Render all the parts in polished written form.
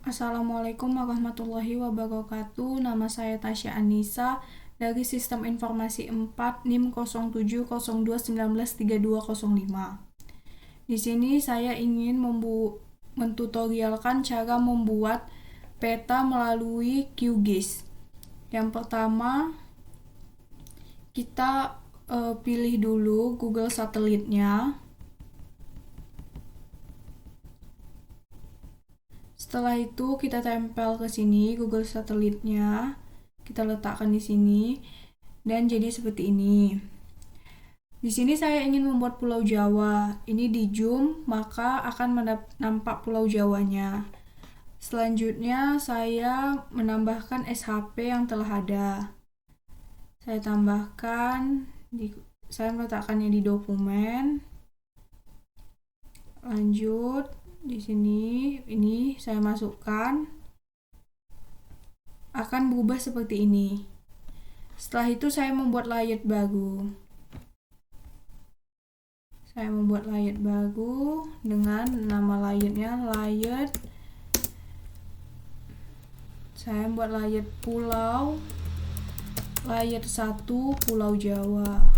Assalamualaikum warahmatullahi wabarakatuh. Nama saya Tasya Anissa dari Sistem Informasi 4 NIM 0702193205. Di sini saya ingin mentutorialkan cara membuat peta melalui QGIS. Yang pertama, kita pilih dulu Google satelitnya. Setelah itu kita tempel ke sini Google satelitnya, kita letakkan di sini dan jadi seperti ini. Di sini saya ingin membuat Pulau Jawa. Ini di zoom maka akan nampak Pulau Jawanya. Selanjutnya saya menambahkan SHP yang telah ada. Saya tambahkan saya meletakkannya di dokumen. Lanjut di sini ini saya masukkan, akan berubah seperti ini. Setelah itu saya membuat layout baru. Saya membuat layout baru dengan nama layoutnya layout. Saya membuat layout pulau, layout 1 Pulau Jawa.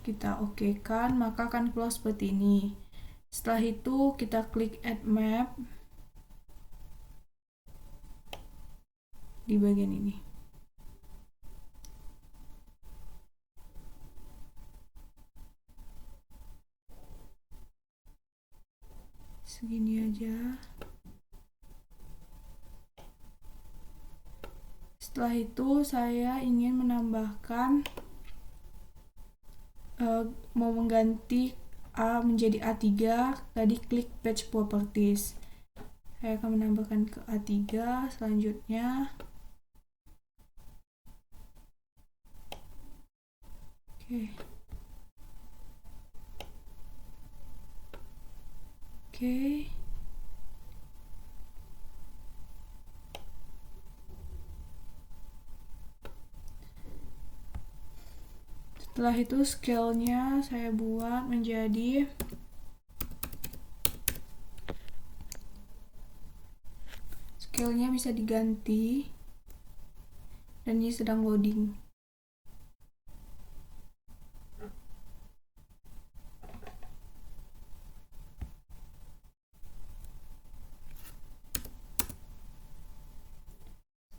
Kita okekan, maka akan keluar seperti ini. Setelah itu kita klik add map di bagian ini. Segini aja. Setelah itu saya ingin menambahkan mau mengganti A menjadi A3, tadi klik Page Properties. Saya akan menambahkan ke A3, selanjutnya Oke. Setelah itu scale-nya saya buat menjadi scale-nya bisa diganti dan ini sedang loading.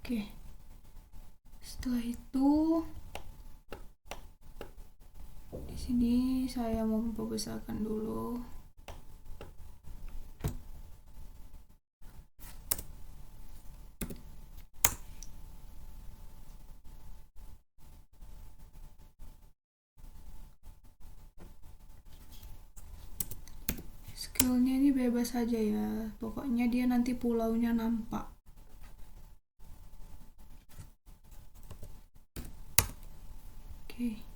Oke. Setelah itu di sini saya mau membesarkan dulu. Scale-nya ini bebas saja ya. Pokoknya dia nanti pulaunya nampak. Oke.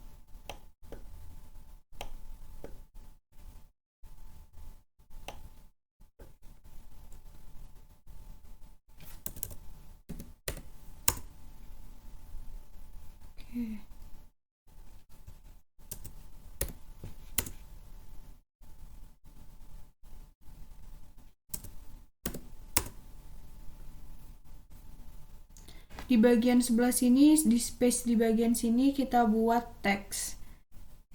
Di bagian sebelah sini, di space di bagian sini kita buat teks.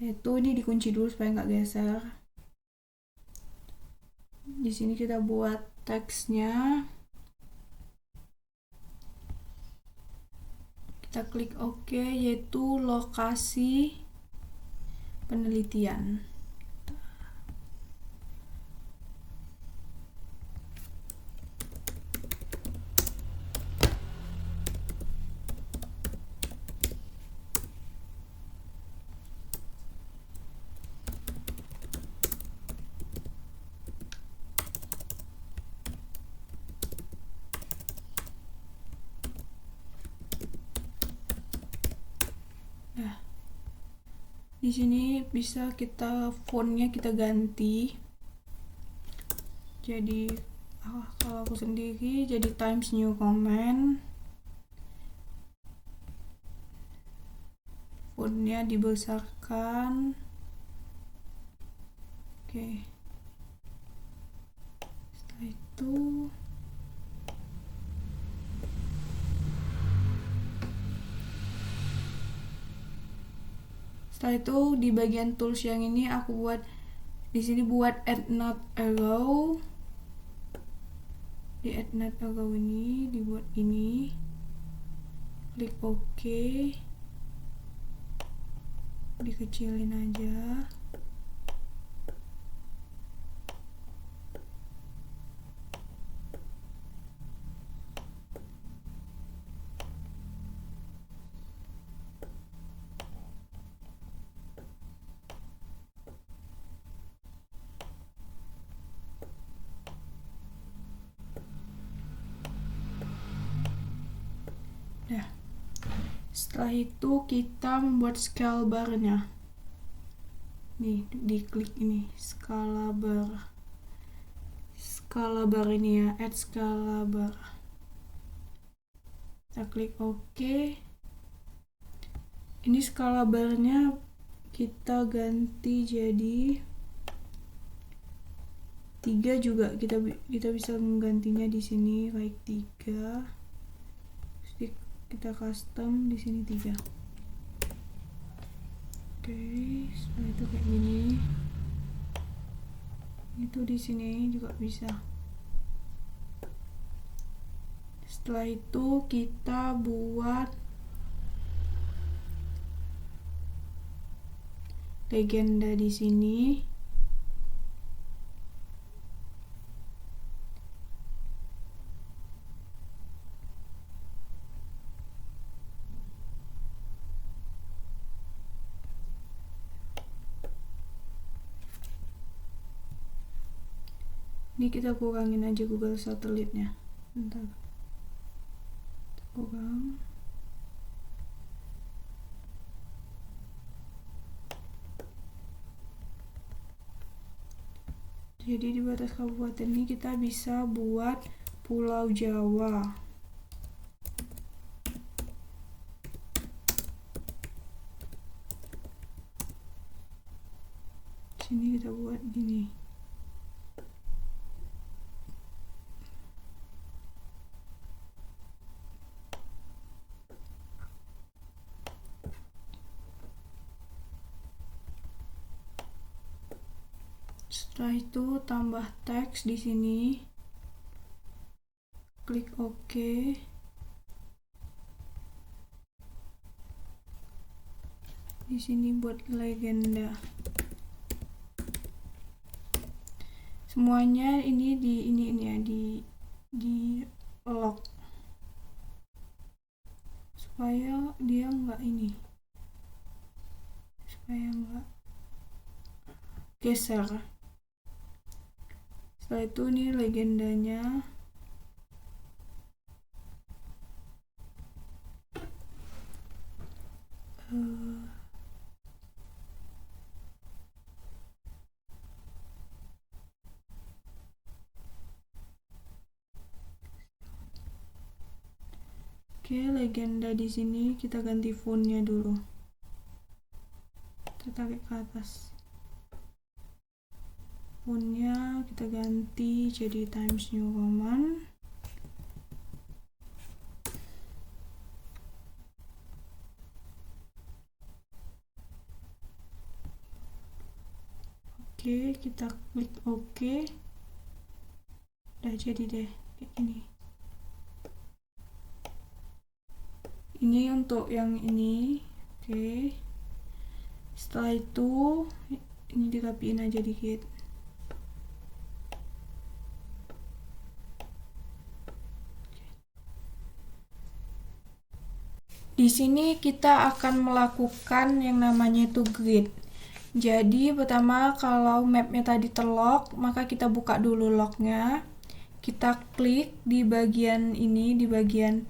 Yaitu ini dikunci dulu supaya nggak geser. Di sini kita buat teksnya. Kita klik OK, yaitu lokasi penelitian. Di sini bisa kita fontnya kita ganti. Jadi kalau aku sendiri jadi Times New Roman. Fontnya dibesarkan. Oke. Setelah itu di bagian tools yang ini aku buat di sini buat add not arrow. Di add not arrow ini dibuat ini, klik OK, dikecilin aja. Nah, setelah itu kita membuat scale bar-nya. Nih, diklik ini skala bar. Skala bar ini ya, add skala bar. Kita klik OK. Ini skala barnya kita ganti jadi 3 juga. Kita bisa menggantinya di sini like 3. Kita custom di sini 3. Oke, setelah itu kayak gini. Itu di sini juga bisa. Setelah itu kita buat legenda di sini. Ini kita kurangin aja Google Satelitnya. Bentar. Kurang. Jadi di batas kabupaten ini kita bisa buat Pulau Jawa. Sini kita buat gini. Setelah itu tambah teks di sini. Klik OK. Di sini buat legenda. Semuanya ini ya di lock supaya dia enggak geser. Setelah itu nih legendanya. Oke, legenda di sini kita ganti fontnya dulu. Kita tarik ke atas. Fontnya kita ganti jadi Times New Roman. Oke, kita klik OK. Udah jadi deh kayak gini. Ini untuk yang ini. Oke. Setelah itu ini dirapiin aja dikit. Di sini kita akan melakukan yang namanya itu grid. Jadi pertama kalau mapnya tadi terlock, maka kita buka dulu locknya. Kita klik di bagian ini, di bagian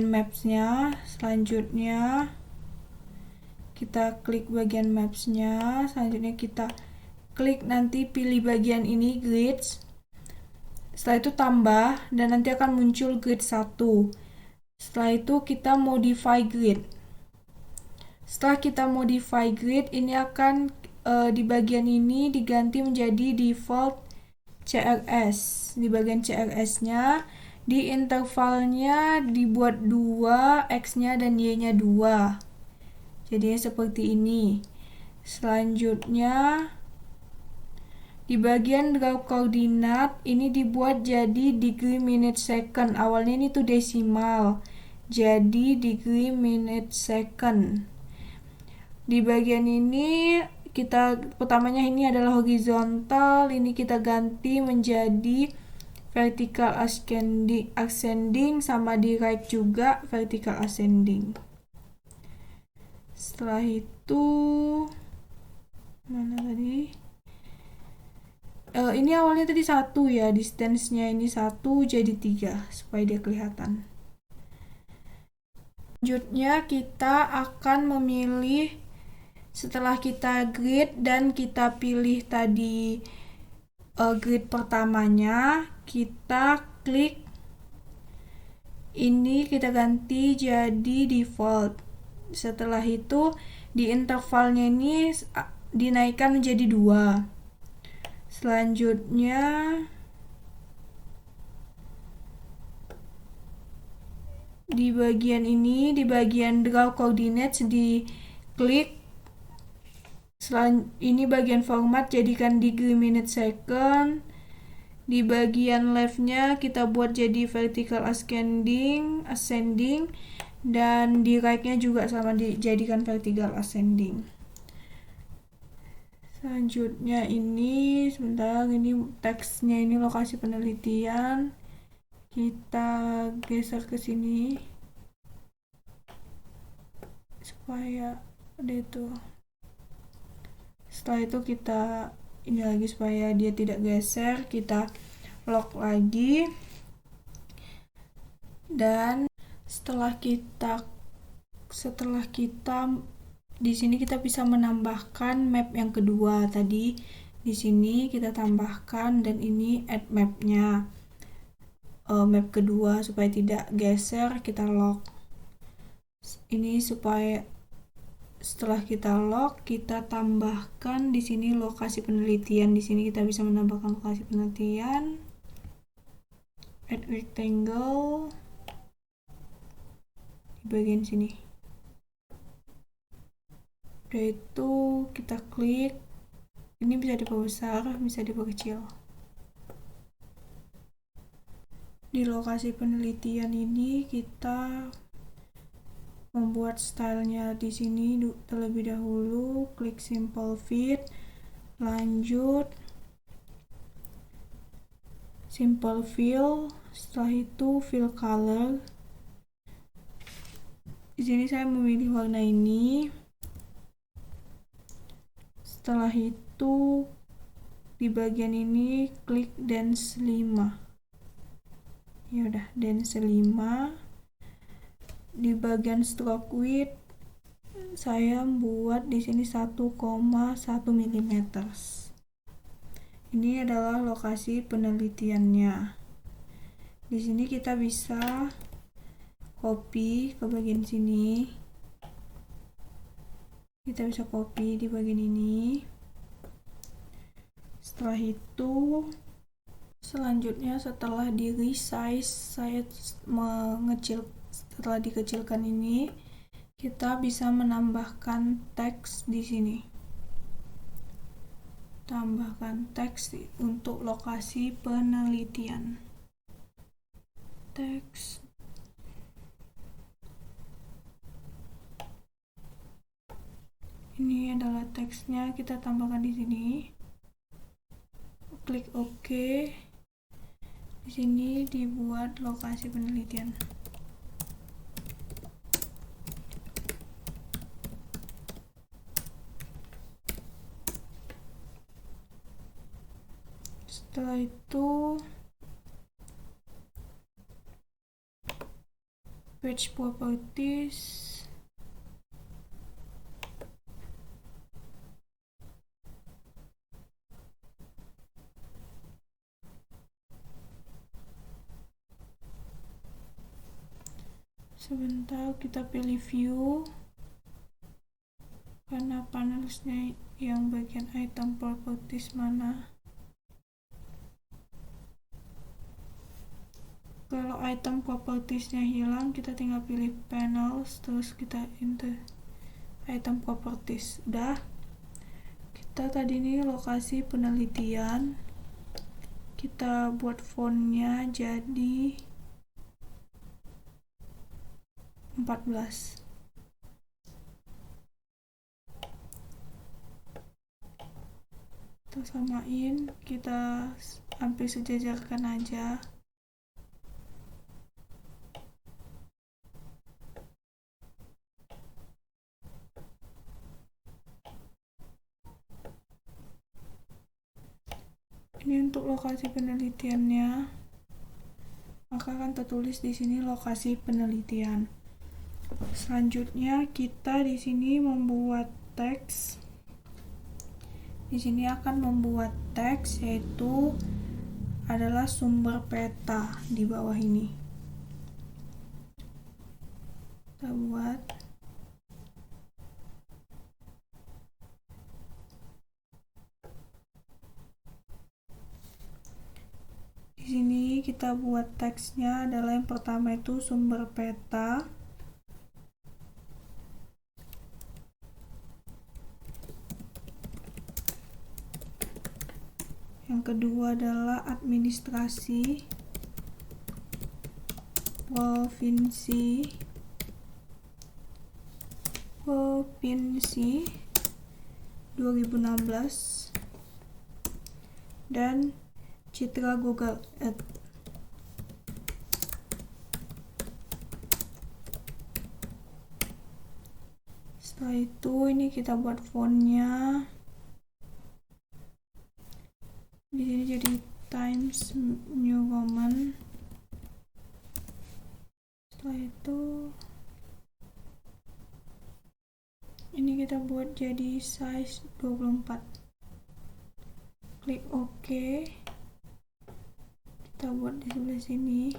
mapsnya. Selanjutnya kita klik bagian mapsnya. Selanjutnya kita klik nanti pilih bagian ini grids. Setelah itu tambah dan nanti akan muncul grid 1. Setelah itu kita modify grid. Setelah kita modify grid, ini akan di bagian ini diganti menjadi default CRS. Di bagian CRS-nya, di intervalnya dibuat 2, X-nya dan Y-nya 2. Jadi seperti ini. Selanjutnya, di bagian graf koordinat, ini dibuat jadi degree, minute, second. Awalnya ini tuh desimal. Jadi degree, minute, second. Di bagian ini pertamanya ini adalah horizontal, ini kita ganti menjadi vertical ascending, sama di right juga vertical ascending. Setelah itu mana tadi? Ini awalnya tadi 1 ya, distance-nya ini 1 jadi 3 supaya dia kelihatan. Selanjutnya kita akan memilih, setelah kita grid dan kita pilih tadi grid pertamanya, kita klik ini, kita ganti jadi default. Setelah itu di intervalnya ini dinaikkan menjadi 2. Selanjutnya di bagian ini, di bagian draw coordinates, di klik ini bagian format, jadikan degree, minute, second. Di bagian leftnya kita buat jadi vertical ascending, dan di right-nya juga sama, dijadikan vertical ascending. Selanjutnya ini, sebentar, ini teksnya ini lokasi penelitian. Kita geser ke sini supaya ada itu. Setelah itu kita ini lagi supaya dia tidak geser, kita lock lagi. Dan setelah kita di sini kita bisa menambahkan map yang kedua tadi. Di sini kita tambahkan, dan ini add mapnya, map kedua, supaya tidak geser, kita lock. Ini supaya setelah kita lock, kita tambahkan di sini lokasi penelitian. Di sini kita bisa menambahkan lokasi penelitian. Add rectangle di bagian sini. Udah itu kita klik. Ini bisa diperbesar, bisa diperkecil. Di lokasi penelitian ini kita membuat stylenya di sini terlebih dahulu. Klik simple fit, lanjut simple fill, setelah itu fill color. Di sini saya memilih warna ini. Setelah itu di bagian ini klik dense 5. Ya udah, dense 5. Di bagian stroke width saya buat di sini 1,1 mm. Ini adalah lokasi penelitiannya. Di sini kita bisa copy ke bagian sini. Kita bisa copy di bagian ini. Setelah itu, selanjutnya setelah di resize, setelah dikecilkan ini, kita bisa menambahkan teks di sini. Tambahkan teks untuk lokasi penelitian. Teks. Ini adalah teksnya, kita tambahkan di sini. Klik OK. Di sini dibuat lokasi penelitian. Setelah itu page properties, sebentar kita pilih view karena panelsnya yang bagian item properties mana. Kalau item propertiesnya hilang, kita tinggal pilih panels, terus kita enter item properties. Udah. Kita tadi nih lokasi penelitian, kita buat fontnya jadi 14. Kita samain, kita hampir sejajarkan aja. Ini untuk lokasi penelitiannya, maka akan tertulis di sini lokasi penelitian. Selanjutnya kita di sini membuat teks. Di sini akan membuat teks, yaitu adalah sumber peta di bawah ini. Kita buat. Di sini kita buat teksnya adalah yang pertama itu sumber peta. Yang kedua adalah administrasi provinsi 2016 dan citra Google Ads. Setelah itu ini kita buat fontnya. Di sini jadi Times New Roman. Setelah itu ini kita buat jadi size 24. Klik OK. Kita buat di sebelah sini.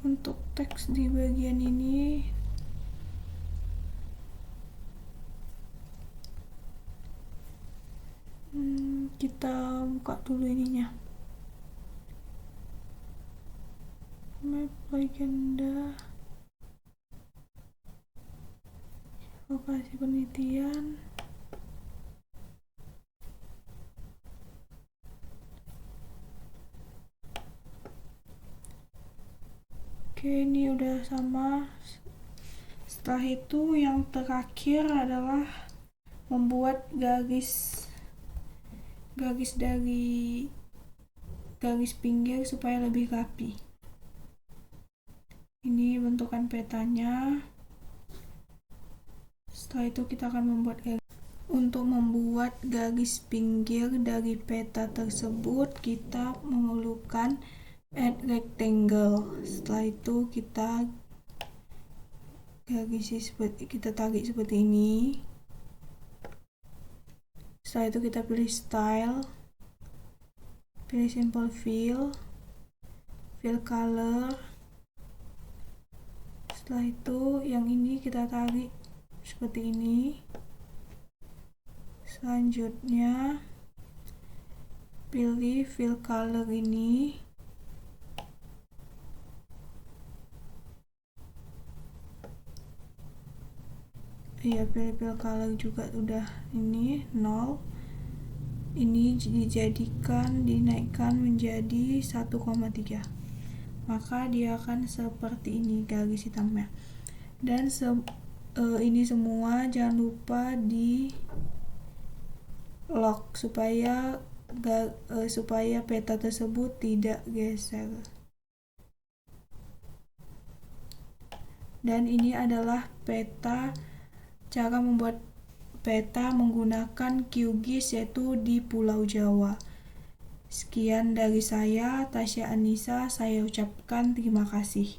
Untuk teks di bagian ini kita buka dulu ininya. Map legenda, lokasi penelitian. Oke, ini udah sama. Setelah itu yang terakhir adalah membuat garis dari garis pinggir supaya lebih rapi. Ini bentukan petanya. Setelah itu kita akan membuat untuk membuat garis pinggir dari peta tersebut, kita memerlukan add rectangle. Setelah itu kita tarik seperti ini. Setelah itu kita pilih style, pilih simple fill color. Setelah itu yang ini kita tarik seperti ini. Selanjutnya pilih fill color ini. Pilih fill color juga udah, ini 0. Ini dinaikkan menjadi 1,3. Maka dia akan seperti ini garis hitamnya. Dan ini semua jangan lupa di lock supaya peta tersebut tidak geser. Dan ini adalah cara membuat peta menggunakan QGIS, yaitu di Pulau Jawa. Sekian dari saya, Tasya Anissa. Saya ucapkan terima kasih.